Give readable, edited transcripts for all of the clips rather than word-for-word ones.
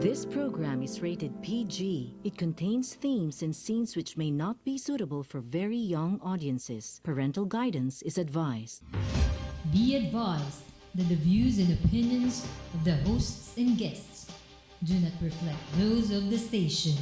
This program is rated PG. It contains themes and scenes which may not be suitable for very young audiences. Parental guidance is advised. Be advised that the views and opinions of the hosts and guests do not reflect those of the station.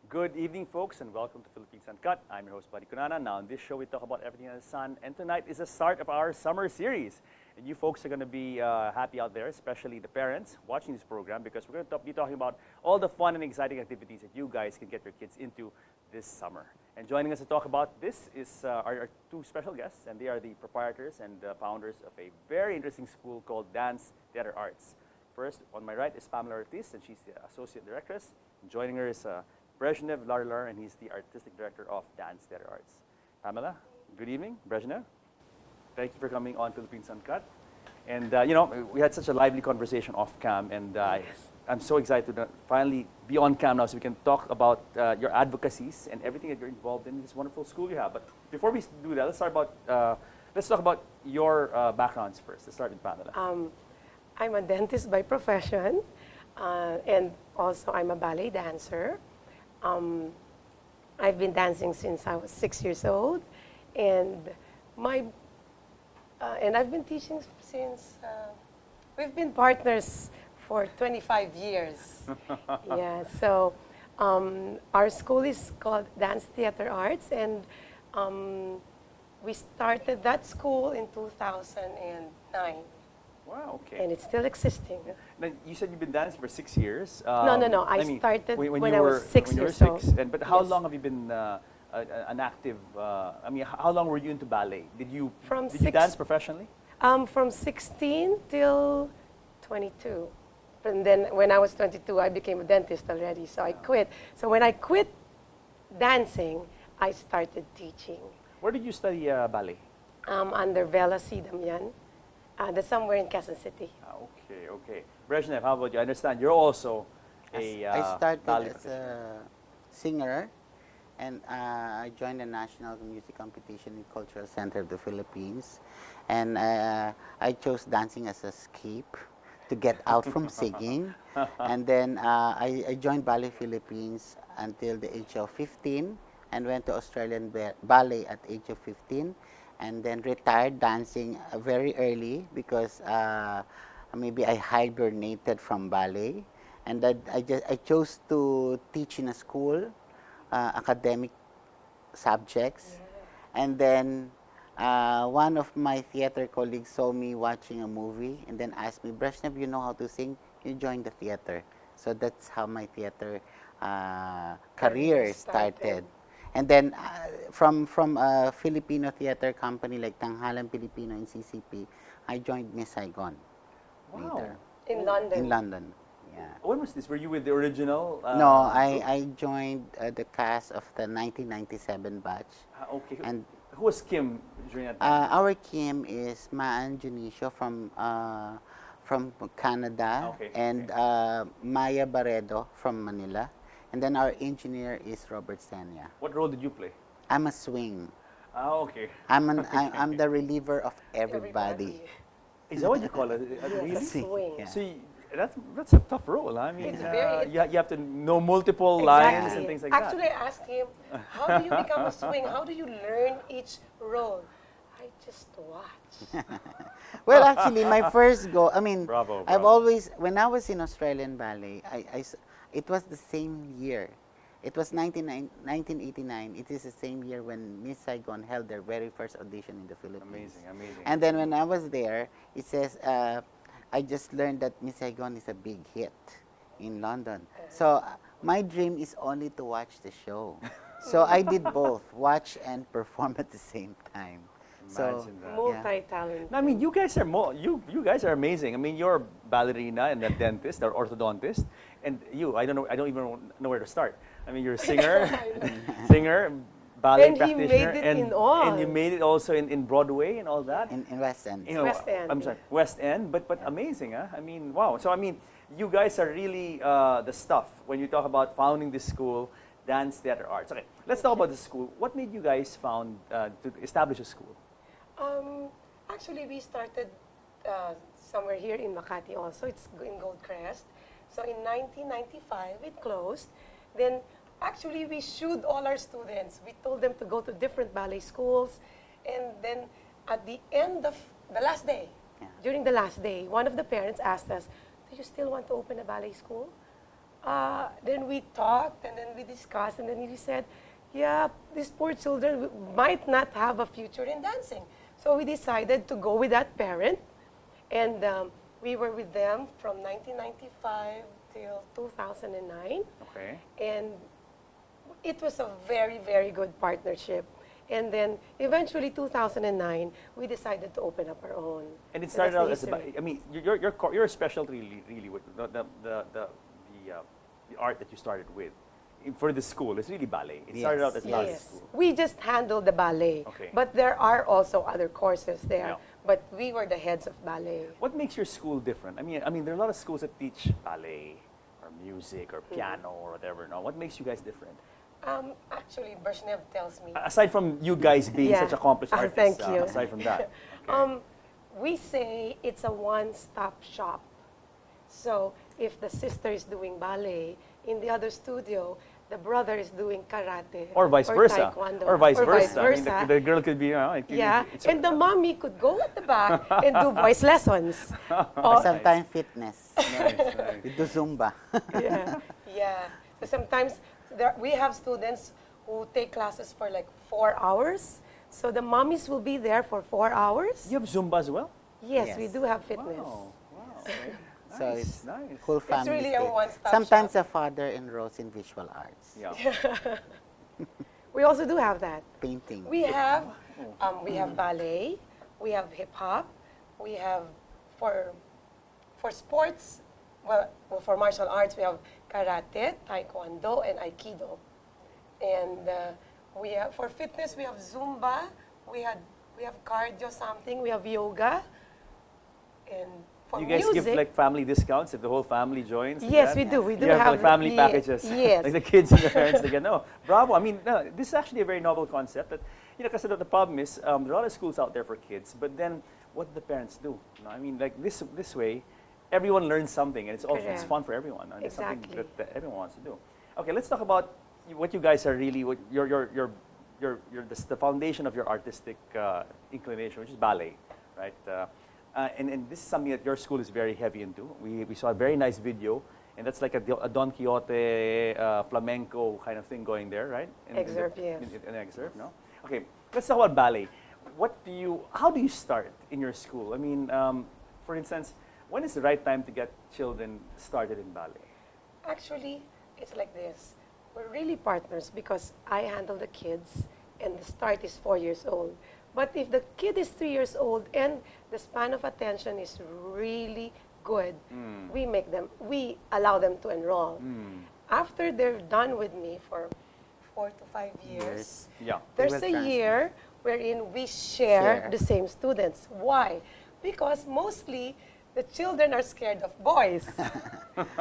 Good evening, folks, and welcome to Philippines Uncut. I'm your host, Buddy Kunana. Now, in this show, we talk about everything under the sun, and tonight is the start of our summer series. And you folks are going to be happy out there, especially the parents watching this program, because we're going to be talking about all the fun and exciting activities that you guys can get your kids into this summer. And joining us to talk about this is our two special guests, and they are the proprietors and founders of a very interesting school called Dance Theater Arts. First, on my right is Pamela Ortiz, and she's the Associate Directress. And joining her is Brezhnev Larlar, and he's the Artistic Director of Dance Theater Arts. Pamela, good evening. Brezhnev, thank you for coming on Philippines Uncut. And you know, we had such a lively conversation off cam, and I'm so excited to finally be on cam now so we can talk about your advocacies and everything that you're involved in this wonderful school you have. But before we do that, let's talk about your backgrounds first. Let's start with Pamela. I'm a dentist by profession, and also I'm a ballet dancer. I've been dancing since I was 6 years old, and I've been teaching since we've been partners for 25 years. Yeah, so our school is called Dance Theater Arts, and we started that school in 2009. Wow, okay. And it's still existing. Now, you said you've been dancing for 6 years. No. I started when I was 6 years old. But how long have you been an active? How long were you into ballet? Did you dance professionally? From 16 till 22. And then when I was 22, I became a dentist already, so I quit. So when I quit dancing, I started teaching. Where did you study ballet? Under Vela C. Damian. That's somewhere in Quezon City. Okay. Brezhnev, how about you? I understand you're also I started as a singer, and I joined the National Music Competition in Cultural Center of the Philippines. And I chose dancing as a escape to get out from singing. And then I joined Ballet Philippines until the age of 15 and went to Australian Ballet at the age of 15. And then retired dancing very early because maybe I hibernated from ballet, and that I chose to teach in a school, academic subjects, and then one of my theater colleagues saw me watching a movie and then asked me, "Brezhnev, you know how to sing? You join the theater." So that's how my theater career started. And then from a Filipino theater company like Tanghalan Filipino in CCP, I joined Miss Saigon. Wow. later. In London. In London, yeah. When was this? Were you with the original? No, group? I joined the cast of the 1997 batch. Okay. And Who was Kim during that time? our Kim is Maan Junicio from Canada, Okay, and Maya Barredo from Manila. And then our engineer is Robert Senya. What role did you play? I'm a swing. Okay. I'm the reliever of everybody. Is that what you call it? Yes, Really? a swing. Yeah. So that's a tough role. I mean, It's very- you have to know multiple lines and things like Actually, that. I asked him, how do you become a swing? How do you learn each role? I just watch. Well, actually, my first go, I mean, Bravo, I've bravo. always, when I was in Australian Ballet, it was the same year. It was 1989. It is the same year when Miss Saigon held their very first audition in the Philippines. Amazing, amazing. And then when I was there, it says, I just learned that Miss Saigon is a big hit in London. So my dream is only to watch the show. So I did both, watch and perform at the same time. So, Imagine that. Multi-talented. I mean, you guys are you guys are amazing. I mean, you're a ballerina and a dentist or orthodontist, and I don't even know where to start. I mean, you're a singer, ballet And he practitioner, made it and in all. and you made it also in Broadway and all that. in West End. You know, West End, I'm sorry, West End, but amazing, huh? I mean, wow. So I mean, you guys are really the stuff when you talk about founding this school, Dance Theater Arts. Okay, let's talk about the school. What made you guys to establish a school? Actually, we started somewhere here in Makati also. It's in Goldcrest. So in 1995, it closed. Then actually, we shooed all our students. We told them to go to different ballet schools. And then at the end of the last day, during the last day, one of the parents asked us, do you still want to open a ballet school? Then we talked and then we discussed and then we said, yeah, these poor children might not have a future in dancing. So we decided to go with that parent, and we were with them from 1995 till 2009. Okay. And it was a very, very good partnership. And then eventually 2009, we decided to open up our own. And it So started out that's as the a, history. I mean, your specialty really with the art that you started with for the school. It's really ballet. It started out as ballet Yes. school. We just handled the ballet. Okay. But there are also other courses there. Yeah. But we were the heads of ballet. What makes your school different? I mean, there are a lot of schools that teach ballet or music or piano or whatever. No, what makes you guys different? Actually, Brezhnev tells me. Aside from you guys being Yeah. such accomplished artists, Thank you. aside from that, okay. We say it's a one-stop shop. So if the sister is doing ballet, in the other studio, the brother is doing karate. Or vice versa. Taekwondo. Or vice versa. I mean, versa. the girl could be, Yeah, and the mommy could go at the back and do voice lessons. Or sometimes fitness. nice, nice. We do Zumba. Yeah, yeah. So sometimes we have students who take classes for like 4 hours. So the mommies will be there for 4 hours. You have Zumba as well? Yes, Yes. we do have fitness. Wow, wow. So Nice, it's nice. whole family. really a stay. one-stop Sometimes shop. a father enrolls in visual arts, Yeah. We also do have that. painting. We have ballet, we have hip hop, we have for sports, well, for martial arts we have karate, taekwondo, and aikido, and we have for fitness we have Zumba, we have cardio something, we have yoga, and for You guys music, give like family discounts if the whole family joins? like Yes, that? we do. We do You have have like family the- packages. yes. Like the kids and the parents, they get, no, bravo. I mean, no, this is actually a very novel concept. That, because the problem is, there are a lot of schools out there for kids, but then what do the parents do? I mean, like this way, everyone learns something, and it's Correct. fun for everyone. And it's something Exactly. that everyone wants to do. Okay, let's talk about what you guys are really, what the foundation of your artistic inclination, which is ballet, right? And this is something that your school is very heavy into. We saw a very nice video, and that's like a Don Quixote flamenco kind of thing going there, right? Excerpt, yes. An excerpt, no? Okay, let's talk about ballet. How do you start in your school? I mean, for instance, when is the right time to get children started in ballet? Actually, it's like this. We're really partners because I handle the kids and the start is 4 years old. But if the kid is 3 years old and the span of attention is really good, we allow them to enroll. After they're done with me for 4 to 5 years, Yeah. there's They a will year wherein we share Share. the same students. Why? Because mostly the children are scared of boys.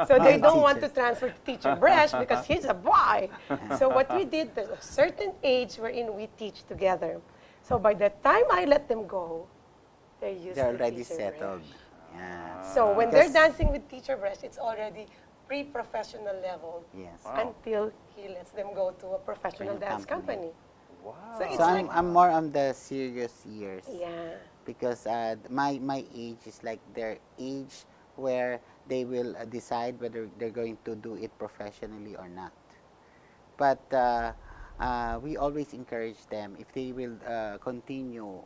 So they don't want to transfer to Teacher Bresh because he's a boy. So what we did, there's a certain age wherein we teach together. So by the time I let them go, they're used They're to already Teacher settled. Bresh. Yeah. So when they're Because- dancing with Teacher Bresh, it's already pre-professional level Yes. Wow. until he lets them go to a professional Professional dance company. Wow. So it's So like, I'm more on the serious years. yeah. Because my age is like their age where they will decide whether they're going to do it professionally or not. But we always encourage them if they will continue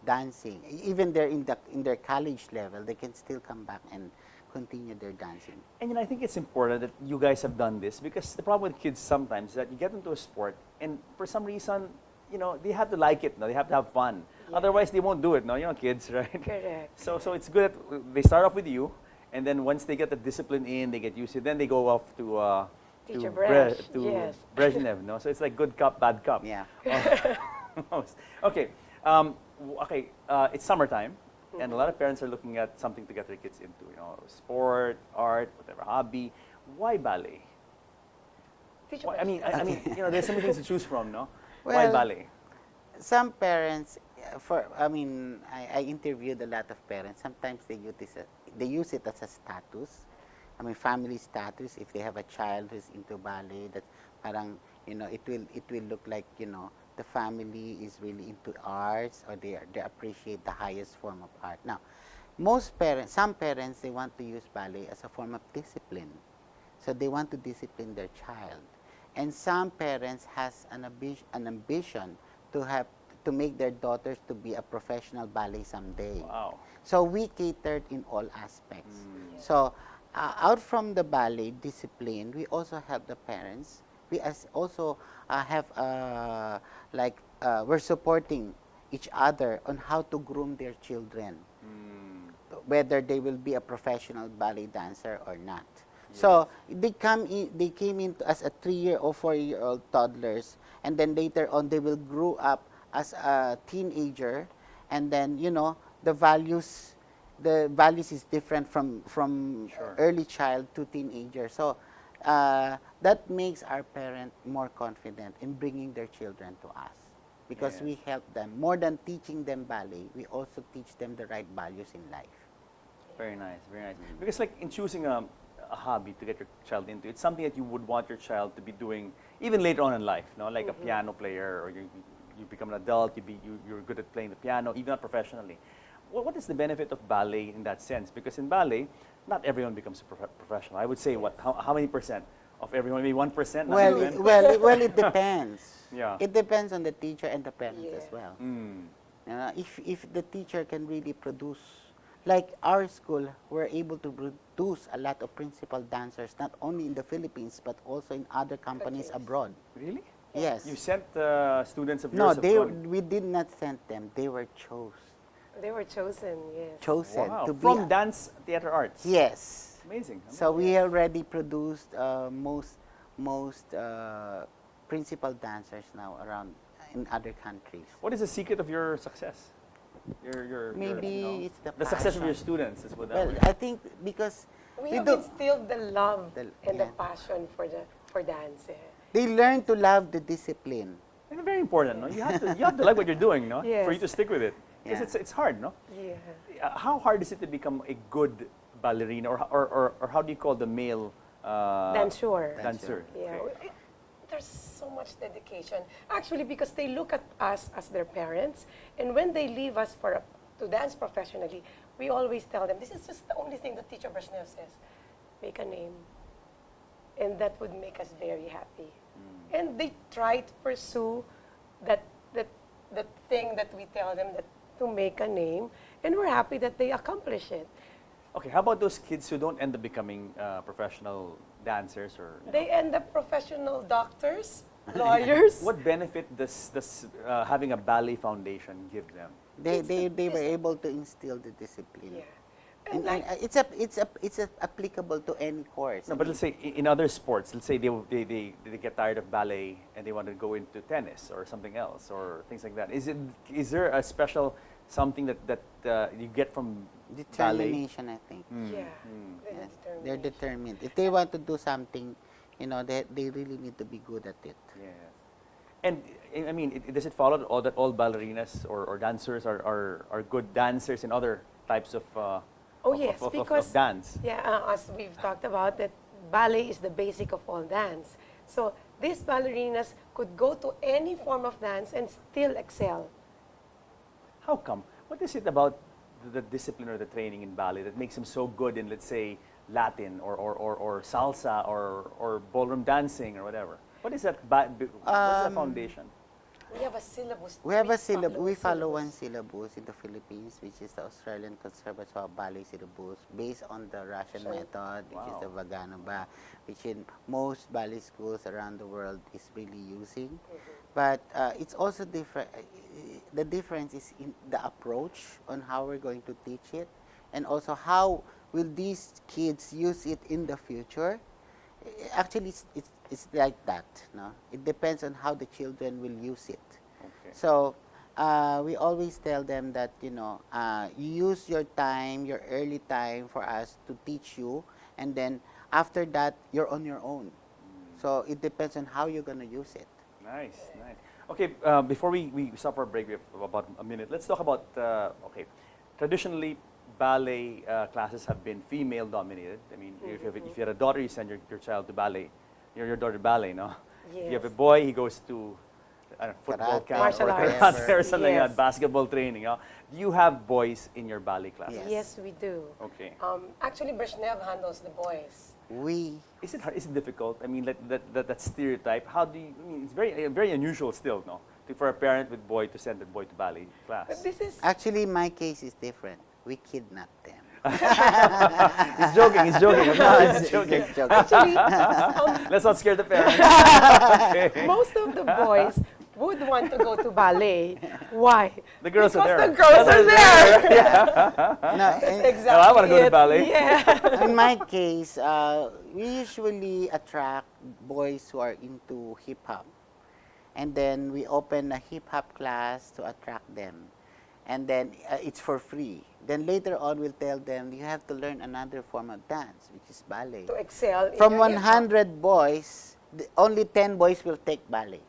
dancing, even they're in their college level, they can still come back and continue their dancing. And you know, I think it's important that you guys have done this because the problem with kids sometimes is that you get into a sport and for some reason, you know, they have to like it, no? They have to have fun. Yeah. Otherwise, they won't do it, no? You know, kids, right? Correct. So it's good that they start off with you, and then once they get the discipline in, they get used to it, then they go off to Teacher to Bresh, to yes. Brezhnev, no? So it's like good cup, bad cup. Yeah. Almost. Okay. It's summertime, and a lot of parents are looking at something to get their kids into, you know, sport, art, whatever hobby. Why ballet? Teacher Why, Bresh. I mean, you know, there's so many things to choose from, no? Why Well, ballet? Some parents, I interviewed a lot of parents. Sometimes they use it as a status. I mean, family status. If they have a child who's into ballet, that parang, you know, it will look like, you know, the family is really into arts, or they appreciate the highest form of art. Now, some parents, they want to use ballet as a form of discipline. So they want to discipline their child. And some parents has an ambition to make their daughters to be a professional ballet someday. Wow. So we catered in all aspects. So out from the ballet discipline, we also help the parents. We also have we're supporting each other on how to groom their children, whether they will be a professional ballet dancer or not. So they came in as a 3-year or 4-year-old toddlers, and then later on they will grow up as a teenager, and then, you know, the values is different from early child to teenager. So that makes our parent more confident in bringing their children to us, because we help them more than teaching them ballet. We also teach them the right values in life. Very nice, very nice. Because like in choosing a hobby to get your child into, it's something that you would want your child to be doing even later on in life, no? Like a piano player, or you become an adult, you're good at playing the piano, even not professionally. What is the benefit of ballet in that sense? Because in ballet, not everyone becomes a professional. I would say, how many percent of everyone? Maybe 1%? Well, it depends. Yeah. It depends on the teacher and the parents Yes. as well. Mm. If the teacher can really produce, like our school, we're able to produce a lot of principal dancers, not only in the Philippines, but also in other companies abroad. Really? Yes. You sent students of No, yours abroad? we did not send them. They were They were chosen, yes. chosen Wow. to be From dance, theater arts? Yes. Amazing. So we already produced most principal dancers now around in other countries. What is the secret of your success? Maybe you know, it's the success of your passion. students is what that Well, way. I think because We we have do, instilled the love and the yeah. passion for dance. they learn to love the discipline. And very important, no? You have to like what you're doing, no? Yes. For you to stick with it. Because Yeah. it's hard, no? Yeah. How hard is it to become a good ballerina, or how do you call the male Danseur. dancer? Yeah. Okay. There's so much dedication. Actually, because they look at us as their parents, and when they leave us to dance professionally, we always tell them, this is just the only thing that Teacher Brezhnev says, make a name. And that would make us very happy. And they try to pursue that thing that we tell them, that to make a name, and we're happy that they accomplish it. Okay, how about those kids who don't end up becoming professional dancers or? You know? They end up professional doctors, lawyers. What benefit does having a ballet foundation give them? They were able to instill the discipline. Yeah. It's applicable to any course. No, but let's say in other sports, let's say they get tired of ballet and they want to go into tennis or something else or things like that. Is there a special something that you get from ballet? Determination, I think. Yeah. Yes, they're determined. If they want to do something, they really need to be good at it. Yeah. And I mean, does it follow that all ballerinas or dancers are good dancers in other types of Yes, because of dance? Yeah, as we've talked about, that ballet is the basic of all dance. So these ballerinas could go to any form of dance and still excel. How come? What is it about the discipline or the training in ballet that makes them so good in, let's say, Latin or salsa or ballroom dancing or whatever? What is that? What's the foundation? We have a syllabus. We have a syllabus. We follow one syllabus in the Philippines, which is the Australian Conservatoire Ballet syllabus, based on the Russian method, which is the Vaganova, which in most ballet schools around the world is really using. But it's also different. The difference is in the approach on how we're going to teach it, and also how will these kids use it in the future. Actually, it's like that. No, it depends on how the children will use it. Okay. So we always tell them that you use your time, your early time, for us to teach you, and then after that you're on your own. So it depends on how you're gonna use it. Nice, nice. Okay, before we stop our break, we have about a minute. Let's talk about okay. Traditionally, ballet classes have been female dominated. I mean, if you had a daughter, you send your child to ballet. Your daughter ballet, no? Yes. If you have a boy, he goes to football Karate. camp Martial or arts. karate or something like Yes. that, basketball training. Do you have boys in your ballet classes? Yes. Yes, we do. Okay. Actually, Brezhnev handles the boys. Is it hard? Is it difficult? I mean, that stereotype. How do you? I mean, it's very unusual still, no? For a parent with boy to send the boy to ballet class. But this is Actually, my case is different. We kidnap them. He's joking. He's joking. I'm not he's joking. Just joking. actually Let's not scare the parents. Okay. most of the boys would want to go to ballet. Why? The girls are because there. the girls are there. No, Exactly. I wanna go to it. ballet. Yeah. in my case, we usually attract boys who are into hip hop, and then we open a hip hop class to attract them, and then it's for free. Then later on, we'll tell them you have to learn another form of dance, which is ballet. To excel. in From your hip hop. 100 boys, only 10 boys will take ballet.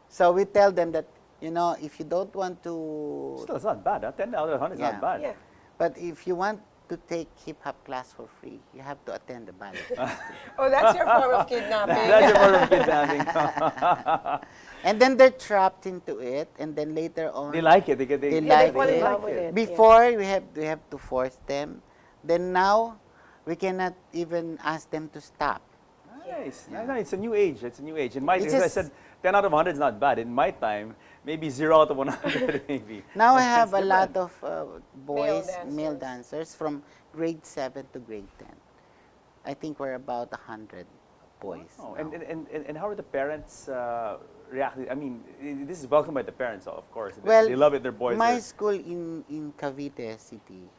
So we tell them that, if you don't want to, Still, it's not bad. Huh? 10 out of 100 is Yeah. not bad. Yeah. but if you want to take hip hop class for free, you have to attend the ballet class. Oh, that's your form of kidnapping. That's your part of kidnapping. And then they're trapped into it, and then later on, They like it. They They Yeah, like they fall in it. love with it. before we have to force them. Then now, we cannot even ask them to stop. Nice. No, it's a new age. It's a new age. In my, It's as I just- said, 10 out of 100 is not bad. In my time, maybe 0 out of 100, maybe. Now I have It's a lot different. of boys, dancers. male dancers, from grade 7 to grade 10. I think we're about 100 boys. Oh, now. and how are the parents reacting? I mean, this is welcomed by the parents, of course. Well, They love it. Their boys. my are- school in Cavite City,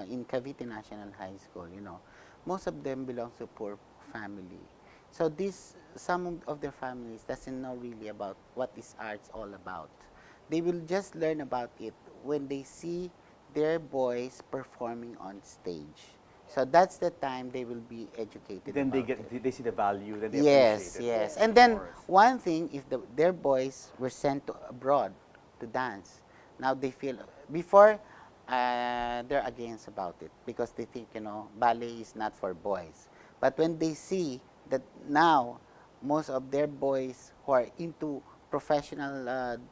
in Cavite National High School, most of them belong to poor family. So some of their families doesn't know really about what is arts all about. They will just learn about it when they see their boys performing on stage. So that's the time they will be educated. Then they about it. they see the value. Then they Yes, appreciate it. yes. And then one thing, if their boys were sent to abroad to dance, now they feel, before they're against about it because they think, ballet is not for boys. But when they see that now most of their boys who are into professional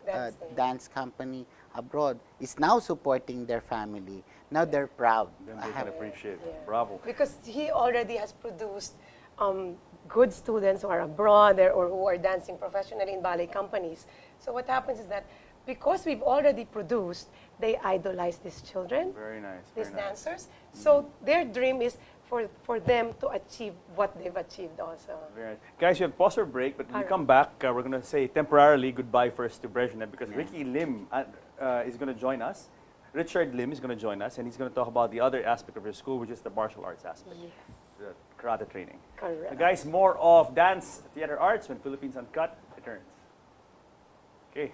Dancing. dance company abroad is now supporting their family, now they're proud. Then I they have can appreciate Yeah. it. Bravo. Because he already has produced good students who are abroad or who are dancing professionally in ballet companies. So what happens is that because we've already produced, they idolize these children, Very nice. these Very nice. dancers. So their dream is for them to achieve what they've achieved also. Very nice. Guys, we have pause or break, but when we Alright. come back, we're going to say temporarily goodbye first to Brezhnev because Ricky Lim is going to join us. Richard Lim is going to join us, and he's going to talk about the other aspect of your school, which is the martial arts aspect, Yes. the karate training. Correct. So guys, more of dance, theater arts when Philippines Uncut returns. Okay.